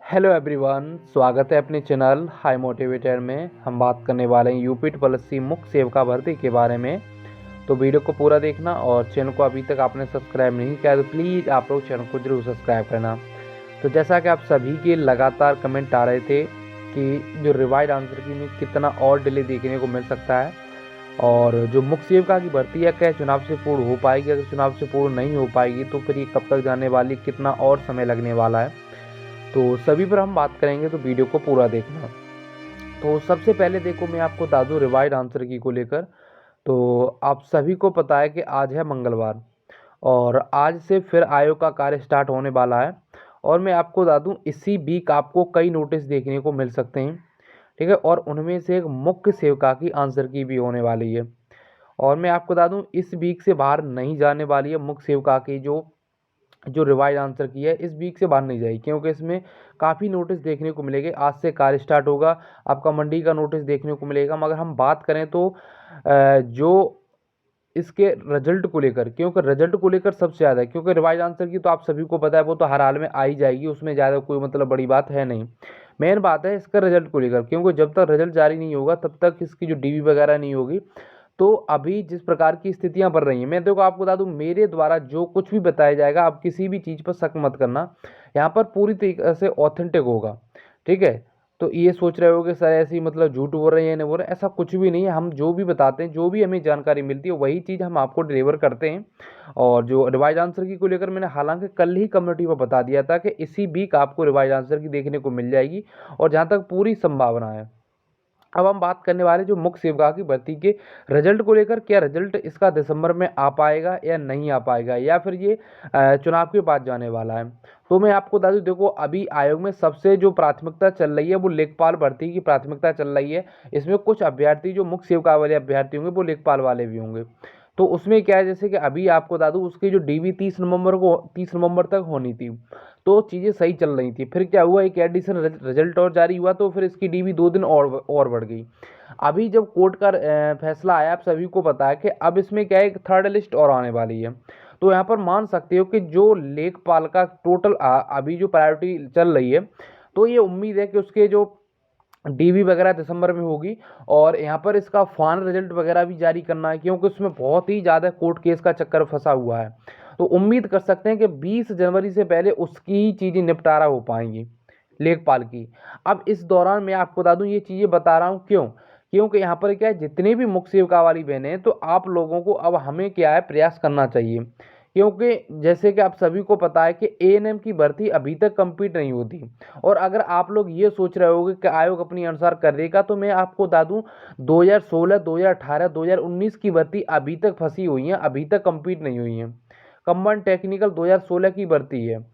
Hello everyone, स्वागत है अपने चैनल हाई मोटिवेटर में। हम बात करने वाले हैं यूपी प्लस सी मुख्य सेविका भर्ती के बारे में। तो वीडियो को पूरा देखना और चैनल को अभी तक आपने सब्सक्राइब नहीं किया तो प्लीज़ आप लोग चैनल को जरूर सब्सक्राइब करना। तो जैसा कि आप सभी के लगातार कमेंट आ रहे थे कि जो रिवाइड आंसर की में कितना और डिले देखने को मिल सकता है और जो मुख्य सेविका की भर्ती है क्या चुनाव से पूर्व हो पाएगी, अगर चुनाव से पूर्व नहीं हो पाएगी तो फिर ये कब तक जाने वाली, कितना और समय लगने वाला है, तो सभी पर हम बात करेंगे। तो वीडियो को पूरा देखना। तो सबसे पहले देखो, मैं आपको बता दूं रिवाइड आंसर की को लेकर। तो आप सभी को पता है कि आज है मंगलवार और आज से फिर आयोग का कार्य स्टार्ट होने वाला है। और मैं आपको बता दूं इसी वीक आपको कई नोटिस देखने को मिल सकते हैं, ठीक है। और उनमें से एक मुख्य सेविका की आंसर की भी होने वाली है। और मैं आपको बता दूं इस वीक से बाहर नहीं जाने वाली है मुख्य सेविका की जो जो रिवाइज आंसर की है, इस वीक से बाहर नहीं जाएगी, क्योंकि इसमें काफ़ी नोटिस देखने को मिलेंगे। आज से कार्य स्टार्ट होगा, आपका मंडी का नोटिस देखने को मिलेगा। मगर हम बात करें तो जो इसके रिजल्ट को लेकर, क्योंकि रिजल्ट को लेकर सबसे ज़्यादा है, क्योंकि रिवाइज आंसर की तो आप सभी को पता है वो तो हर हाल में आ ही जाएगी, उसमें ज़्यादा कोई मतलब बड़ी बात है नहीं। मेन बात है इसका रिजल्ट को लेकर, क्योंकि जब तक रिजल्ट जारी नहीं होगा तब तक इसकी जो डीवी वगैरह नहीं होगी। तो अभी जिस प्रकार की स्थितियां बढ़ रही हैं, मैं देखो आपको बता दूं मेरे द्वारा जो कुछ भी बताया जाएगा आप किसी भी चीज़ पर शक मत करना। यहाँ पर पूरी तरीके से ऑथेंटिक होगा, ठीक है। तो ये सोच रहे हो कि सर ऐसी मतलब झूठ बोल रहे हैं या नहीं बोल रहे, ऐसा कुछ भी नहीं है। हम जो भी बताते हैं, जो भी हमें जानकारी मिलती है वही चीज़ हम आपको डिलीवर करते हैं। और जो रिवाइज आंसर की को लेकर मैंने हालांकि कल ही कम्युनिटी पर बता दिया था कि इसी वीक आपको रिवाइज आंसर की देखने को मिल जाएगी और जहाँ तक पूरी संभावना है। अब हम बात करने वाले जो मुख्य सेवका की भर्ती के रिजल्ट को लेकर, क्या रिजल्ट इसका दिसंबर में आ पाएगा या नहीं आ पाएगा, या फिर ये चुनाव के बाद जाने वाला है। तो मैं आपको बता दूं, देखो अभी आयोग में सबसे जो प्राथमिकता चल रही है वो लेखपाल भर्ती की प्राथमिकता चल रही है। इसमें कुछ अभ्यर्थी जो मुख्य सेवका वाले अभ्यर्थी होंगे वो लेखपाल वाले भी होंगे। तो उसमें क्या है, जैसे कि अभी आपको बता दूं उसकी जो डीवी 30 नवंबर तक होनी थी, तो चीज़ें सही चल रही थी। फिर क्या हुआ, एक एडिशन रिजल्ट और जारी हुआ तो फिर इसकी डीवी 2 दिन और बढ़ गई। अभी जब कोर्ट का फैसला आया, आप सभी को पता है कि अब इसमें क्या है, एक थर्ड लिस्ट और आने वाली है। तो यहाँ पर मान सकते हो कि जो लेखपाल का टोटल अभी जो प्रायोरिटी चल रही है, तो ये उम्मीद है कि उसके जो डीवी वगैरह दिसंबर में होगी। और यहाँ पर इसका फाइनल रिजल्ट वगैरह भी जारी करना है, क्योंकि उसमें बहुत ही ज़्यादा कोर्ट केस का चक्कर फंसा हुआ है। तो उम्मीद कर सकते हैं कि 20 जनवरी से पहले उसकी ही चीज़ें निपटारा हो पाएंगी लेखपाल की। अब इस दौरान मैं आपको बता दूं ये चीज़ें बता रहा हूँ क्यों, क्योंकि यहाँ पर क्या है, जितने भी मुख्य सेविका वाली बहनें हैं, तो आप लोगों को अब हमें क्या है प्रयास करना चाहिए। क्योंकि जैसे कि आप सभी को पता है कि एएनएम की भर्ती अभी तक कंप्लीट नहीं होती। और अगर आप लोग ये सोच रहे होगे कि आयोग अपनी अनुसार कर देगा, तो मैं आपको बता दूं 2016, 2018, 2019 की भर्ती अभी तक फंसी हुई है, अभी तक कंप्लीट नहीं हुई है। कम्बाइंड टेक्निकल 2016 की भर्ती है।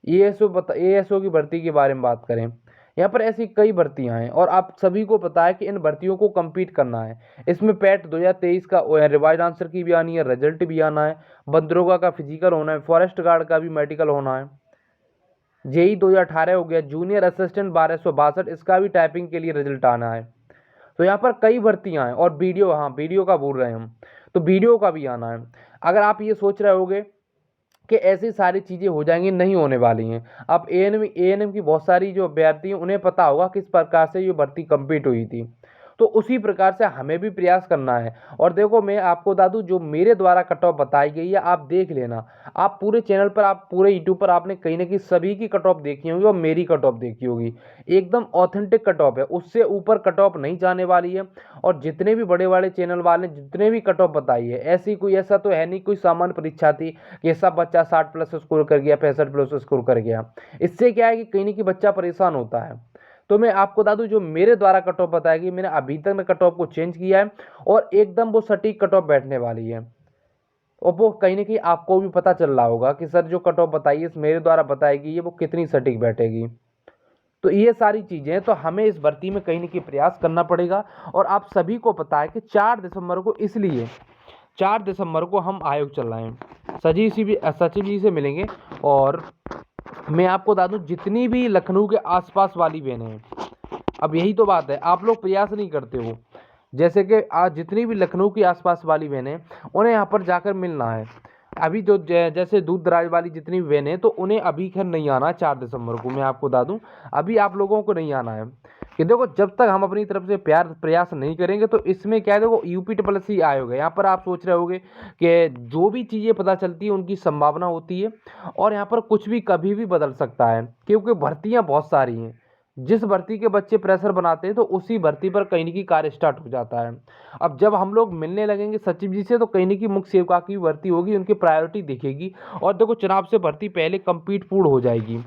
एएसओ की भर्ती के बारे में बात करें, यहाँ पर ऐसी कई भर्तियां हैं और आप सभी को पता है कि इन भर्तियों को कंप्लीट करना है। इसमें पैट 2023 का रिवाइज आंसर की भी आनी है, रिजल्ट भी आना है, बंदरोगा का फिजिकल होना है, फॉरेस्ट गार्ड का भी मेडिकल होना है, जेई 2018 हो गया, जूनियर असिस्टेंट 1262 इसका भी टाइपिंग के लिए रिजल्ट आना है। तो यहाँ पर कई भर्तियां हैं और वीडियो, हाँ वीडियो का बोल रहे हैं हम, तो वीडियो का भी आना है। अगर आप ये सोच रहे होगे कि ऐसी सारी चीज़ें हो जाएंगी, नहीं होने वाली हैं। अब एएनएम की बहुत सारी जो अभ्यर्थी हैं उन्हें पता होगा किस प्रकार से ये भर्ती कंप्लीट हुई थी। तो उसी प्रकार से हमें भी प्रयास करना है। और देखो मैं आपको बता दूं जो मेरे द्वारा कट ऑफ बताई गई है आप देख लेना। आप पूरे चैनल पर, आप पूरे यूट्यूब पर आपने कहीं ना कहीं सभी की कट ऑफ देखी होगी और मेरी कट ऑफ देखी होगी। एकदम ऑथेंटिक कट ऑफ है, उससे ऊपर कट ऑफ नहीं जाने वाली है। और जितने भी बड़े बड़े चैनल वाले जितने भी कट ऑफ बताई है, ऐसी कोई ऐसा तो है नहीं कोई सामान्य परीक्षा थी कि सब बच्चा 60+ स्कोर कर गया, 65+ स्कोर कर गया। इससे क्या है कि कहीं ना कहीं बच्चा परेशान होता है। तो मैं आपको बता दूं जो मेरे द्वारा कट ऑफ बताएगी, मैंने अभी तक कट ऑफ को चेंज किया है और एकदम वो सटीक कट ऑफ बैठने वाली है। और वो कहीं ना कहीं आपको भी पता चल रहा होगा कि सर जो कट ऑफ बताई है मेरे द्वारा बताएगी ये वो कितनी सटीक बैठेगी। तो ये सारी चीज़ें तो हमें इस भर्ती में कहीं ना कहीं प्रयास करना पड़ेगा। और आप सभी को पता है कि 4 दिसंबर को, इसलिए 4 दिसंबर को हम आयोग चल रहे हैं, सचिव जी से मिलेंगे। और मैं आपको बता दूं जितनी भी लखनऊ के आसपास वाली बहनें हैं, अब यही तो बात है, आप लोग प्रयास नहीं करते हो। जैसे कि आज जितनी भी लखनऊ की आसपास वाली बहनें हैं उन्हें यहाँ पर जाकर मिलना है। अभी जो जैसे दूर दराज वाली जितनी भी बहनें हैं तो उन्हें अभी खैर नहीं आना है 4 दिसंबर को, मैं आपको बता दूं अभी आप लोगों को नहीं आना है। कि देखो जब तक हम अपनी तरफ से प्यार प्रयास नहीं करेंगे तो इसमें क्या है, देखो यूपी ट्रिपल एस सी आयोग है, यहाँ पर आप सोच रहे होगे कि जो भी चीज़ें पता चलती है उनकी संभावना होती है और यहाँ पर कुछ भी कभी भी बदल सकता है, क्योंकि भर्तियाँ बहुत सारी हैं। जिस भर्ती के बच्चे प्रेशर बनाते हैं तो उसी भर्ती पर कहीं न कहीं कार्य स्टार्ट हो जाता है। अब जब हम लोग मिलने लगेंगे सचिव जी से तो कहीं न कहीं मुख्य सेवका की भर्ती होगी, उनकी प्रायोरिटी दिखेगी और देखो चुनाव से भर्ती पहले कंप्लीट पूर्ण हो जाएगी।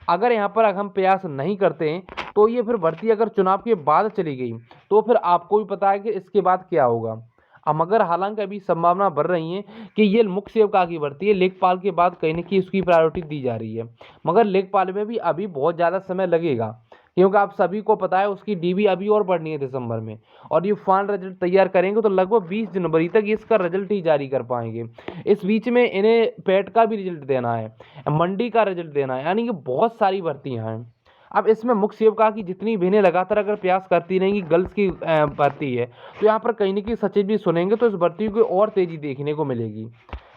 अगर यहाँ पर हम प्रयास नहीं करते हैं तो ये फिर भर्ती अगर चुनाव के बाद चली गई तो फिर आपको भी पता है कि इसके बाद क्या होगा। अब मगर हालांकि अभी संभावना बढ़ रही है कि ये मुख्य सेवका की भर्ती है, लेखपाल के बाद कहीं न कहीं उसकी प्रायोरिटी दी जा रही है, मगर लेखपाल में भी अभी बहुत ज़्यादा समय लगेगा, क्योंकि आप सभी को पता है उसकी डीबी अभी और बढ़नी है दिसंबर में और ये फाइनल रिजल्ट तैयार करेंगे तो लगभग 20 जनवरी तक इसका रिजल्ट ही जारी कर पाएंगे। इस बीच में इन्हें पेट का भी रिजल्ट देना है, मंडी का रिजल्ट देना है, यानी कि बहुत सारी भर्तियां हैं। अब इसमें मुख्य सेवका की जितनी बहनें लगातार अगर प्रयास करती रहेंगी, गर्ल्स की भर्ती है तो यहाँ पर कहीं न कहीं सचिव भी सुनेंगे तो इस भर्ती को और तेज़ी देखने को मिलेगी।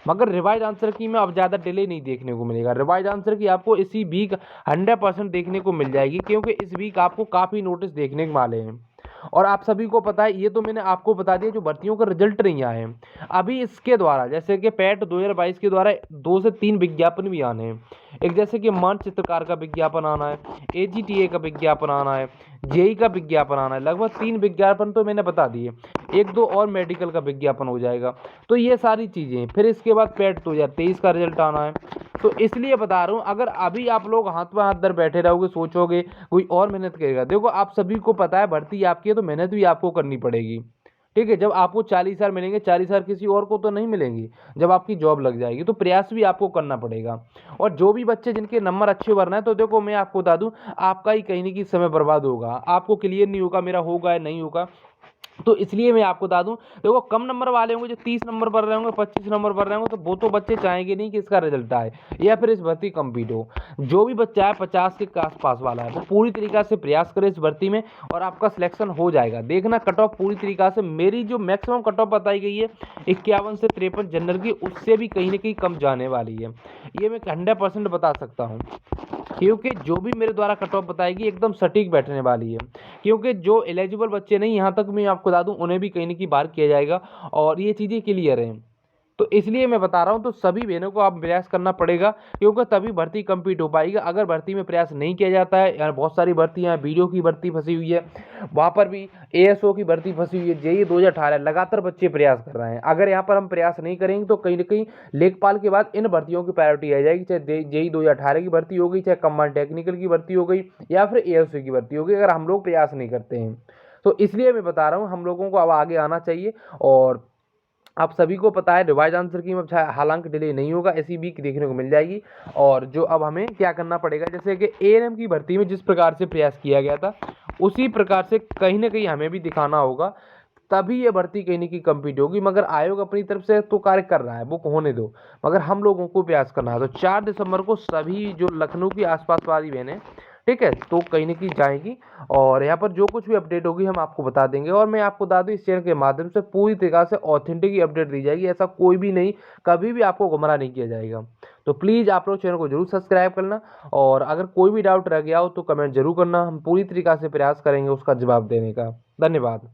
मगर रिवाइज आंसर की में अब ज़्यादा डिले नहीं देखने को मिलेगा। रिवाइज आंसर की आपको इसी वीक 100% देखने को मिल जाएगी, क्योंकि इस वीक आपको काफ़ी नोटिस देखने को वाले हैं। और आप सभी को पता है, ये तो मैंने आपको बता दिया जो भर्तियों का रिजल्ट नहीं आए हैं, अभी इसके द्वारा जैसे कि पैट 2022 के द्वारा 2 से 3 विज्ञापन भी आने हैं। एक जैसे कि मानचित्रकार का विज्ञापन आना है, एजीटीए का विज्ञापन आना है, जेई का विज्ञापन आना है, लगभग 3 विज्ञापन तो मैंने बता दिए, 1-2 और मेडिकल का विज्ञापन हो जाएगा। तो ये सारी चीज़ें, फिर इसके बाद पैट 2023 का रिजल्ट आना है। तो इसलिए बता रहा हूँ, अगर अभी आप लोग हाथ पे हाथ धर बैठे रहोगे, सोचोगे कोई और मेहनत करेगा, देखो आप सभी को पता है भर्ती आपकी है तो मेहनत भी आपको करनी पड़ेगी। ठीक है, जब आपको 40,000 मिलेंगे, 40,000 किसी और को तो नहीं मिलेंगी। जब आपकी जॉब लग जाएगी तो प्रयास भी आपको करना पड़ेगा। और जो भी बच्चे जिनके नंबर अच्छे भरना है तो देखो मैं आपको बता दूं, आपका ही कहीं न कहीं समय बर्बाद होगा, आपको क्लियर नहीं होगा मेरा होगा या नहीं होगा। तो इसलिए मैं आपको बता दूं, देखो कम नंबर वाले होंगे जो 30 नंबर पर रहे होंगे, 25 नंबर पर रहे होंगे, तो वो तो बच्चे चाहेंगे नहीं कि इसका रिजल्ट आए या फिर इस भर्ती कंप्लीट हो। जो भी बच्चा है 50 के आसपास वाला है वो पूरी तरीका से प्रयास करे इस भर्ती में और आपका सिलेक्शन हो जाएगा। देखना कट ऑफ पूरी तरीका से, मेरी जो मैक्सिमम कट ऑफ बताई गई है 51 से 53 जनरल की, उससे भी कहीं ना कहीं कम जाने वाली है, ये मैं 100% बता सकता हूँ। क्योंकि जो भी मेरे द्वारा कट ऑफ बताएगी एकदम सटीक बैठने वाली है, क्योंकि जो एलिजिबल बच्चे नहीं, यहाँ तक मैं आपको बता दूं उन्हें भी कहीं न कहीं बाहर किया जाएगा और ये चीज़ें क्लियर हैं। तो इसलिए मैं बता रहा हूँ, तो सभी बहनों को आप प्रयास करना पड़ेगा, क्योंकि तभी भर्ती कंप्लीट हो पाएगी। अगर भर्ती में प्रयास नहीं किया जाता है, यार बहुत सारी भर्तियाँ हैं, बीडीओ की भर्ती फंसी हुई है, वहाँ पर भी एएसओ की भर्ती फंसी हुई है, जेईई 2018 लगातार बच्चे प्रयास कर रहे हैं। अगर यहाँ पर हम प्रयास नहीं करेंगे तो कहीं न कहीं लेखपाल के बाद इन भर्तियों की प्रायोरिटी आ जाएगी, चाहे जेईई 2018 की भर्ती हो गई, चाहे कंबाइंड टेक्निकल की भर्ती हो गई या फिर एएसओ की भर्ती हो गई, अगर हम लोग प्रयास नहीं करते हैं। तो इसलिए मैं बता रहा हूँ हम लोगों को अब आगे आना चाहिए। और आप सभी को पता है रिवाइज आंसर की में हालांकि डिले नहीं होगा, ऐसी वीक देखने को मिल जाएगी। और जो अब हमें क्या करना पड़ेगा, जैसे कि एएनएम की भर्ती में जिस प्रकार से प्रयास किया गया था उसी प्रकार से कहीं ना कहीं हमें भी दिखाना होगा, तभी ये भर्ती कहीं ना कहीं कंप्लीट होगी। मगर आयोग अपनी तरफ से तो कार्य कर रहा है, वो होने दो, मगर हम लोगों को प्रयास करना है। तो 4 दिसंबर को सभी जो लखनऊ की आसपास वाली बहनें, ठीक है, तो कहीं ना कहीं जाएंगी और यहाँ पर जो कुछ भी अपडेट होगी हम आपको बता देंगे। और मैं आपको बता दूं इस चैनल के माध्यम से पूरी तरीके से ऑथेंटिक ही अपडेट दी जाएगी, ऐसा कोई भी नहीं, कभी भी आपको गुमराह नहीं किया जाएगा। तो प्लीज़ आप लोग चैनल को जरूर सब्सक्राइब करना और अगर कोई भी डाउट रह गया हो तो कमेंट जरूर करना, हम पूरी तरीके से प्रयास करेंगे उसका जवाब देने का। धन्यवाद।